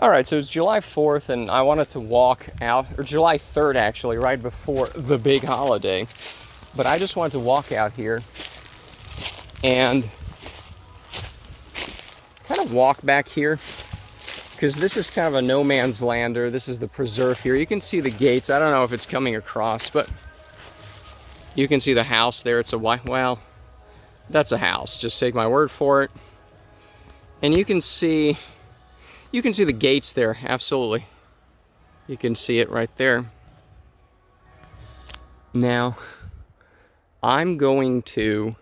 All right, so it's July 4th, and I wanted to walk out, or July 3rd actually, right before the big holiday. But I just wanted to walk out here and kind of walk back here, because this is kind of a no man's lander. This is the preserve here. You can see the gates. I don't know if it's coming across, but you can see the house there. It's a white, well, that's a house. Just take my word for it. And you can see the gates there, absolutely. You can see it right there. Now, I'm going to...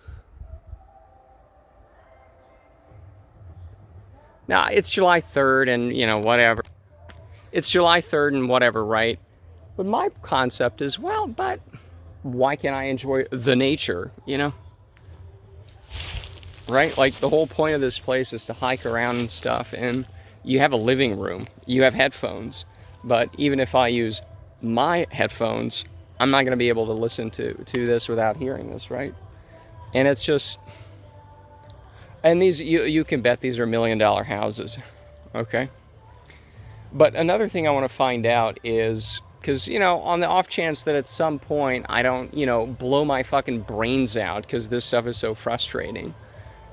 Now, it's July 3rd and, you know, whatever. It's July 3rd and whatever, right? But my concept is, well, but why can't I enjoy the nature, you know? Right? Like, the whole point of this place is to hike around and stuff, and you have a living room, you have headphones, but even if I use my headphones, I'm not going to be able to listen to this without hearing this, right? And it's just... And these, you can bet these are $1 million houses, okay? But another thing I want to find out is, because, you know, on the off chance that at some point I don't, you know, blow my fucking brains out because this stuff is so frustrating,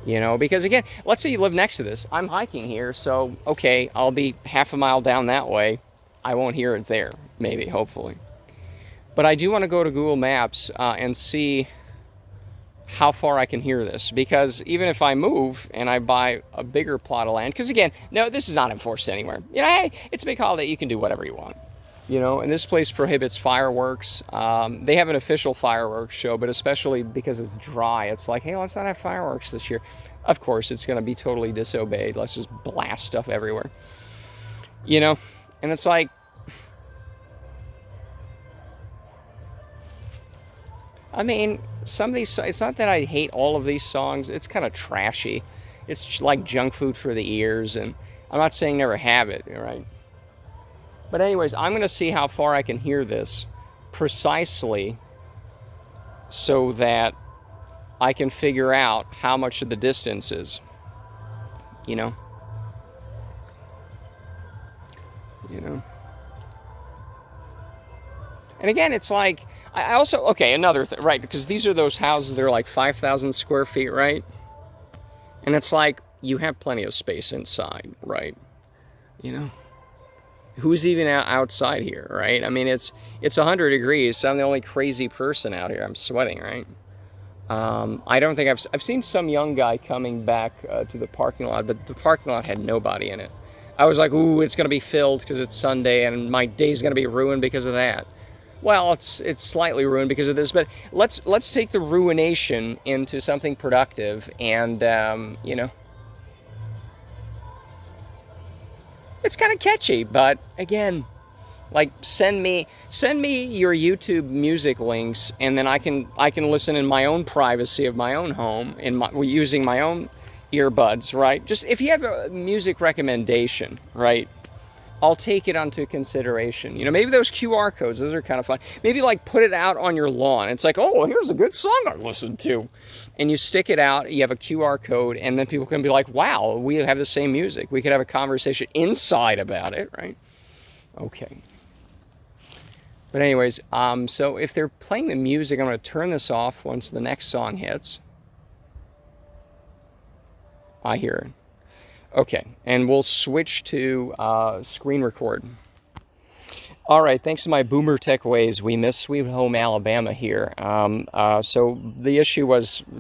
you know? Because again, let's say you live next to this. I'm hiking here, so, okay, I'll be half a mile down that way. I won't hear it there, maybe, hopefully. But I do want to go to Google Maps and see how far I can hear this, because even if I move and I buy a bigger plot of land, because again, no, this is not enforced anywhere. You know, hey, it's a big holiday, you can do whatever you want. You know, and this place prohibits fireworks. They have an official fireworks show, but especially because it's dry, it's like, hey, let's not have fireworks this year. Of course, it's going to be totally disobeyed. Let's just blast stuff everywhere. You know, and it's like, I mean, some of these, it's not that I hate all of these songs. It's kind of trashy. It's like junk food for the ears, and I'm not saying never have it, right? But anyways, I'm going to see how far I can hear this precisely so that I can figure out how much of the distance is, you know? You know? And again, it's like, I also, okay, another thing, right, because these are those houses, they're like 5,000 square feet, right? And it's like, you have plenty of space inside, right? You know? Who's even outside here, right? I mean, it's 100 degrees, so I'm the only crazy person out here. I'm sweating, right? I don't think I've seen some young guy coming back to the parking lot, but the parking lot had nobody in it. I was like, ooh, it's going to be filled because it's Sunday, and my day's going to be ruined because of that. Well, it's slightly ruined because of this, but let's take the ruination into something productive, and you know, it's kind of catchy. But again, like send me your YouTube music links, and then I can listen in my own privacy of my own home, using my own earbuds, right? Just if you have a music recommendation, right? I'll take it onto consideration. You know, maybe those QR codes, those are kind of fun. Maybe like put it out on your lawn. It's like, oh, here's a good song I listened to. And you stick it out, you have a QR code, and then people can be like, wow, we have the same music. We could have a conversation inside about it, right? Okay. But anyways, so if they're playing the music, I'm going to turn this off once the next song hits. I hear it. Okay, and we'll switch to screen record. All right, thanks to my boomer tech ways, we miss Sweet Home Alabama here. So the issue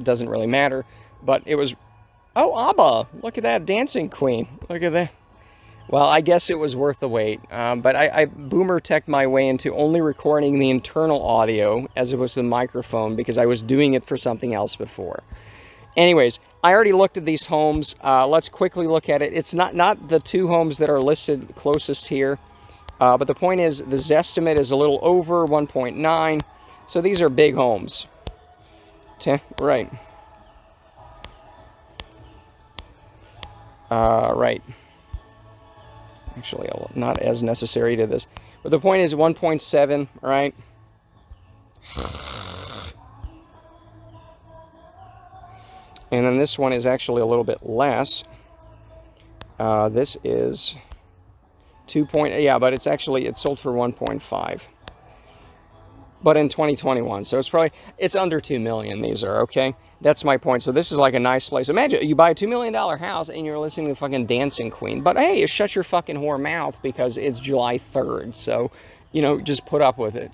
doesn't really matter, but it was, oh, ABBA, look at that dancing queen, look at that. Well, I guess it was worth the wait, but I boomer teched my way into only recording the internal audio as opposed to the microphone because I was doing it for something else before. Anyways, I already looked at these homes. Let's quickly look at it. It's not the two homes that are listed closest here. But the point is, the Zestimate is a little over 1.9. So these are big homes. Right. Right. Actually, not as necessary to this. But the point is 1.7, right? And then this one is actually a little bit less. This is Yeah, but it's sold for 1.5. But in 2021, so it's under 2 million. These are, okay. That's my point. So this is like a nice place. Imagine you buy a $2 million house and you're listening to fucking Dancing Queen. But hey, shut your fucking whore mouth because it's July 3rd. So, just put up with it.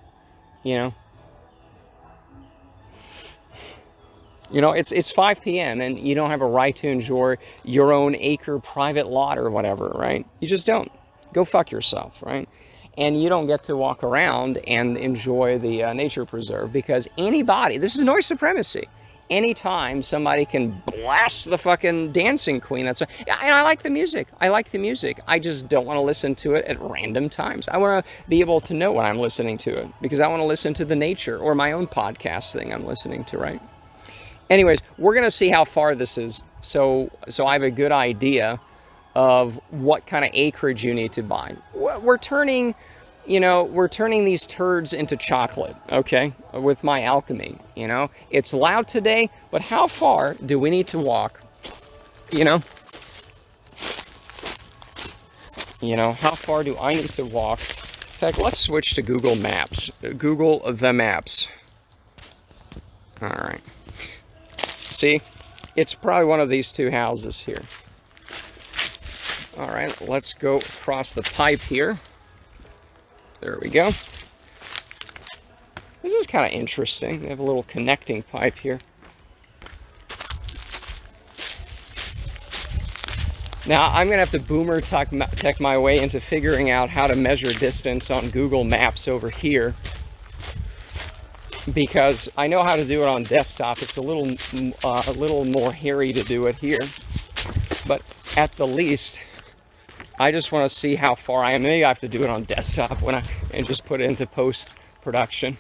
It's 5 p.m. and you don't have a right to enjoy your own acre private lot or whatever, right? You just don't. Go fuck yourself, right? And you don't get to walk around and enjoy the nature preserve because this is noise supremacy. Anytime somebody can blast the fucking Dancing Queen, and I like the music. I just don't want to listen to it at random times. I want to be able to know when I'm listening to it because I want to listen to the nature or my own podcast thing I'm listening to, right? Anyways, we're going to see how far this is. So I have a good idea of what kind of acreage you need to buy. We're turning these turds into chocolate, okay, with my alchemy, It's loud today, but how far do we need to walk, How far do I need to walk? In fact, let's switch to Google Maps. Google the Maps. All right. See, it's probably one of these two houses here. All right, let's go across the pipe here. There we go. This is kind of interesting. They have a little connecting pipe here. Now, I'm going to have to boomer tech my way into figuring out how to measure distance on Google Maps over here. Because I know how to do it on desktop. It's a little more hairy to do it here. But at the least, I just want to see how far I am. Maybe I have to do it on desktop and just put it into post-production.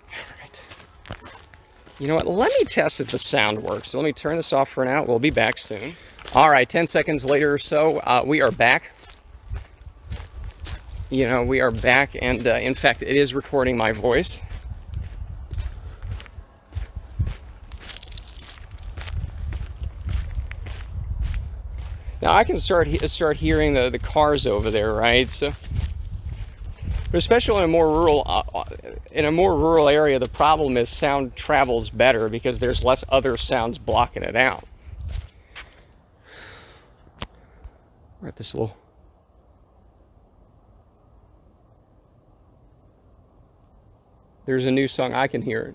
All right. You know what? Let me test if the sound works. So let me turn this off for now. We'll be back soon. All right, 10 seconds later or so, we are back. We are back, and in fact, it is recording my voice. Now I can start hearing the cars over there, right? So, but especially in a more rural area, the problem is sound travels better because there's less other sounds blocking it out. We're at this little. There's a new song. I can hear it.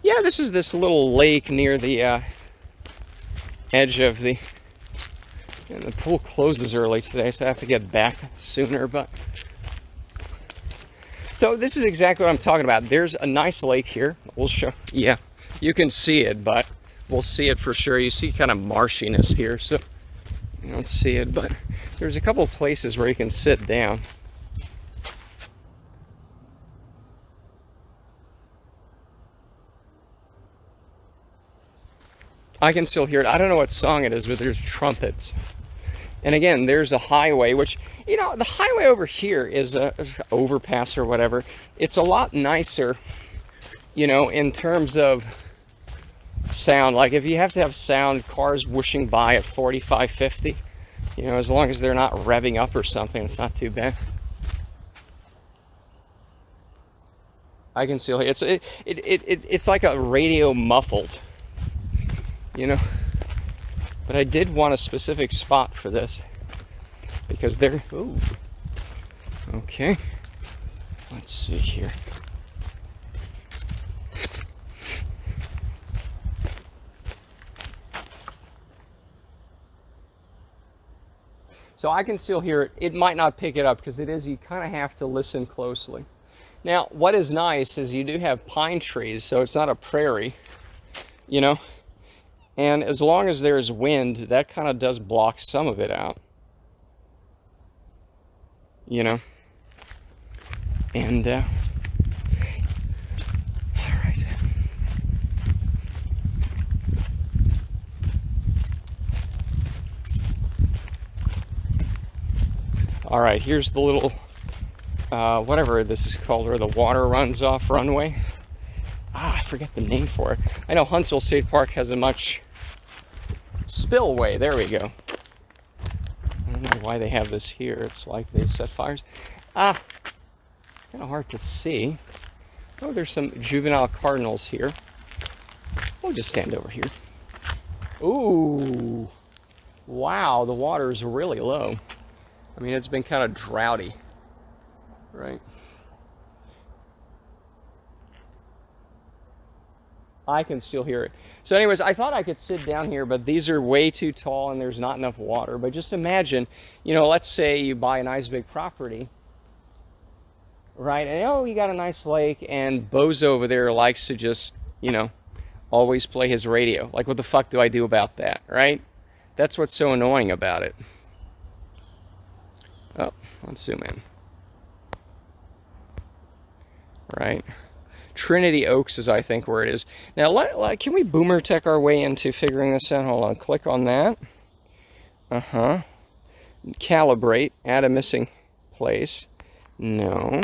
Yeah, this is this little lake near the edge of the... And the pool closes early today, so I have to get back sooner, but... So this is exactly what I'm talking about. There's a nice lake here. We'll show... Yeah, you can see it, but we'll see it for sure. You see kind of marshiness here, so... You don't see it, but there's a couple of places where you can sit down. I can still hear it. I don't know what song it is, but there's trumpets. And again, there's a highway, which, the highway over here is a overpass or whatever. It's a lot nicer, in terms of sound. Like if you have to have sound, cars whooshing by at 45, 50, as long as they're not revving up or something, it's not too bad. I can still hear it's like a radio muffled, But I did want a specific spot for this because they're. Ooh. Okay. Let's see here. So I can still hear it. It might not pick it up because you kind of have to listen closely. Now, what is nice is you do have pine trees, so it's not a prairie, And as long as there's wind, that kind of does block some of it out. And, all right. All right, here's the little whatever this is called, where the water runs off runway. I forget the name for it. I know Huntsville State Park has a much spillway. There we go. I don't know why they have this here. It's like they set fires. It's kind of hard to see. Oh, there's some juvenile cardinals here. We'll just stand over here. Ooh. Wow, the water is really low. I mean, it's been kind of droughty, right? I can still hear it. So anyways, I thought I could sit down here, but these are way too tall and there's not enough water. But just imagine, you know, let's say you buy a nice big property, right? And oh, you got a nice lake, and Bozo over there likes to just, you know, always play his radio. Like, what the fuck do I do about that, right? That's what's so annoying about it. Oh, let's zoom in. Right. Trinity Oaks is, I think, where it is. Now, can we boomer tech our way into figuring this out? Hold on, click on that. Calibrate, add a missing place. No.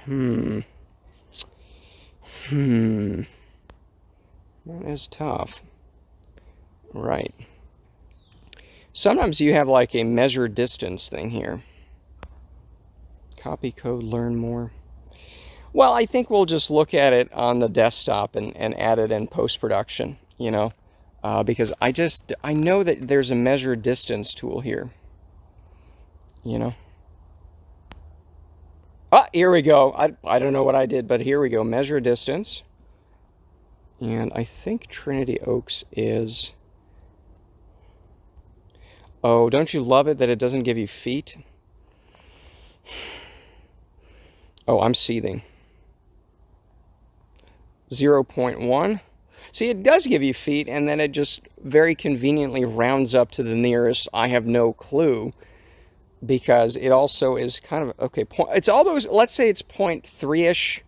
That is tough. Right. Sometimes you have like a measure distance thing here. Copy code, learn more. Well, I think we'll just look at it on the desktop and add it in post-production, you know, because I know that there's a measure distance tool here, you know. Ah, here we go. I don't know what I did, but here we go. Measure distance. And I think Trinity Oaks is... Oh, don't you love it that it doesn't give you feet? Oh, I'm seething. 0.1. See, it does give you feet, and then it just very conveniently rounds up to the nearest. I have no clue, because it also is kind of, okay, it's all those, let's say it's 0.3-ish.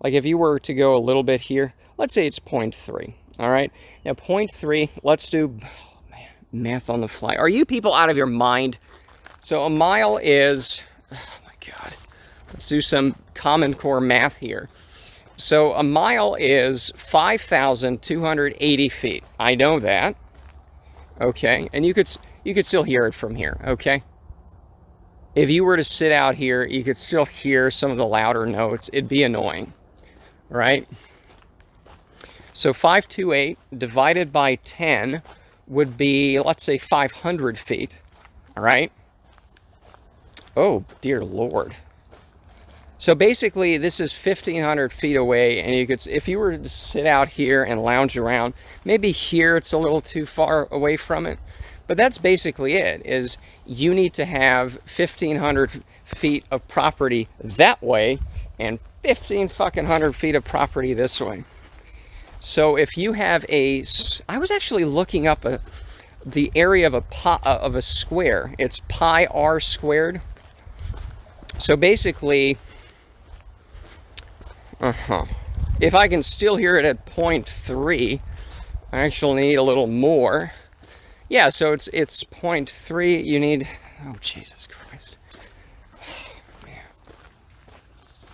Like if you were to go a little bit here, let's say it's 0.3. All right, now 0.3, let's do, oh man, math on the fly. Are you people out of your mind? So a mile is, oh my God, let's do some Common Core math here. So a mile is 5,280 feet. I know that. Okay, and you could still hear it from here. Okay, if you were to sit out here, you could still hear some of the louder notes. It'd be annoying, right? So 528 divided by 10 would be, let's say, 500 feet. All right. Oh dear Lord. So basically, this is 1,500 feet away, and you could, if you were to sit out here and lounge around, maybe here it's a little too far away from it, but that's basically it, is you need to have 1,500 feet of property that way, and 1,500 feet of property this way. So if you have a, I was actually looking up the area of a square. It's pi r squared. So basically, if I can still hear it at 0.3, I actually need a little more. Yeah, so it's 0.3. You need, oh Jesus Christ. Man.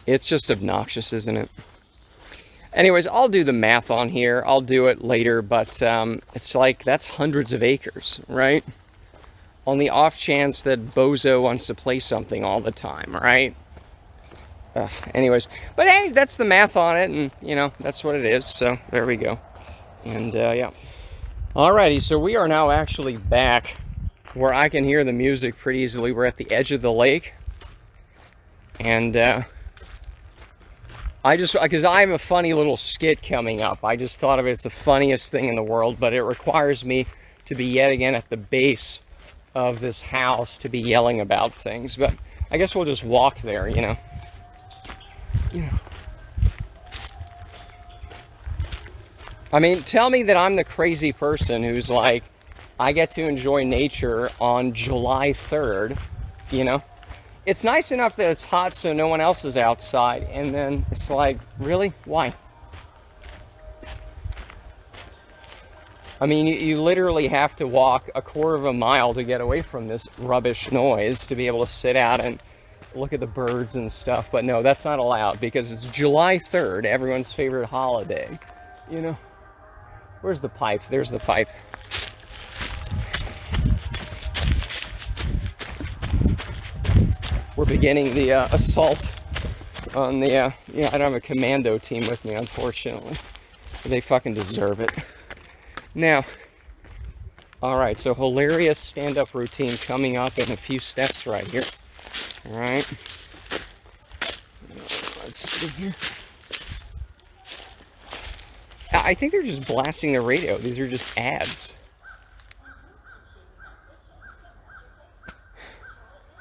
It's just obnoxious, isn't it? Anyways, I'll do the math on here. I'll do it later, but it's like, that's hundreds of acres, right? On the off chance that Bozo wants to play something all the time, right? Anyways, but hey, that's the math on it, and you know, that's what it is, so there we go. And yeah. Alrighty, so we are now actually back where I can hear the music pretty easily. We're at the edge of the lake, and because I have a funny little skit coming up. I just thought of it as the funniest thing in the world, but it requires me to be yet again at the base of this house to be yelling about things. But I guess we'll just walk there, you know. I mean, tell me that I'm the crazy person who's like, I get to enjoy nature on July 3rd, you know? It's nice enough that it's hot so no one else is outside, and then it's like, really? Why? I mean, you literally have to walk a quarter of a mile to get away from this rubbish noise to be able to sit out and look at the birds and stuff. But no, that's not allowed because it's July 3rd, everyone's favorite holiday. You know, where's the pipe? There's the pipe. We're beginning the assault on the, yeah, I don't have a commando team with me, unfortunately. They fucking deserve it. Now, all right, so hilarious stand-up routine coming up in a few steps right here. All right. Let's see here. I think they're just blasting the radio. These are just ads.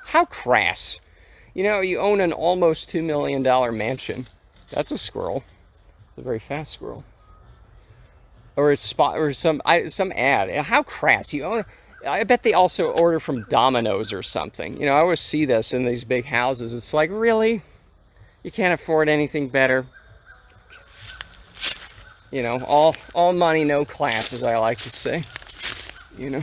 How crass. You know, you own an almost $2 million mansion. That's a squirrel. It's a very fast squirrel. Or a spot, or some ad. How crass. You own. I bet they also order from Domino's or something. You know, I always see this in these big houses. It's like, really? You can't afford anything better? You know, all money, no class, as I like to say. You know.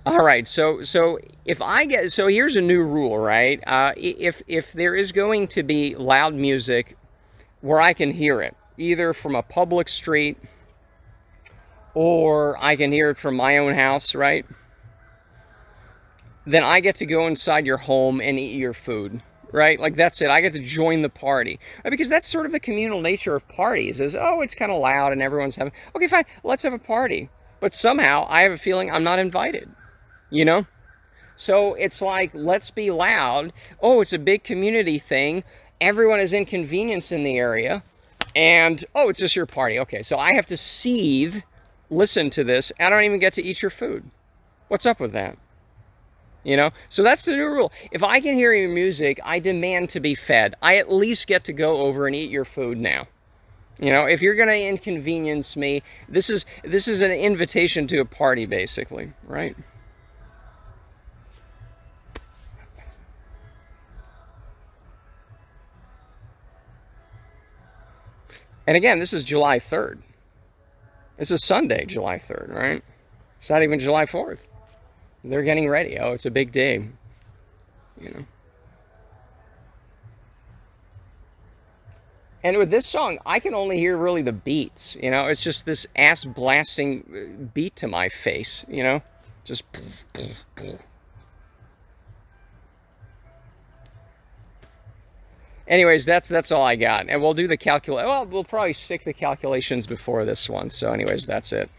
All right, so if I get, so here's a new rule, right? If there is going to be loud music where I can hear it, either from a public street or I can hear it from my own house, right? Then I get to go inside your home and eat your food, right? Like, that's it. I get to join the party. Right? Because that's sort of the communal nature of parties is, oh, it's kind of loud and everyone's having, okay, fine, let's have a party. But somehow I have a feeling I'm not invited. You know? So it's like, let's be loud. Oh, it's a big community thing. Everyone is inconvenienced in the area. And, oh, it's just your party. Okay, so I have to listen to this. I don't even get to eat your food. What's up with that? You know? So that's the new rule. If I can hear your music, I demand to be fed. I at least get to go over and eat your food now. You know, if you're going to inconvenience me, this is an invitation to a party, basically, right? And again, this is July 3rd. It's a Sunday, July 3rd, right? It's not even July 4th. They're getting ready. Oh, it's a big day. You know. And with this song, I can only hear really the beats. You know, it's just this ass-blasting beat to my face, you know? Just... Anyways, that's all I got. And we'll do the calculation. Well, we'll probably stick the calculations before this one. So anyways, that's it.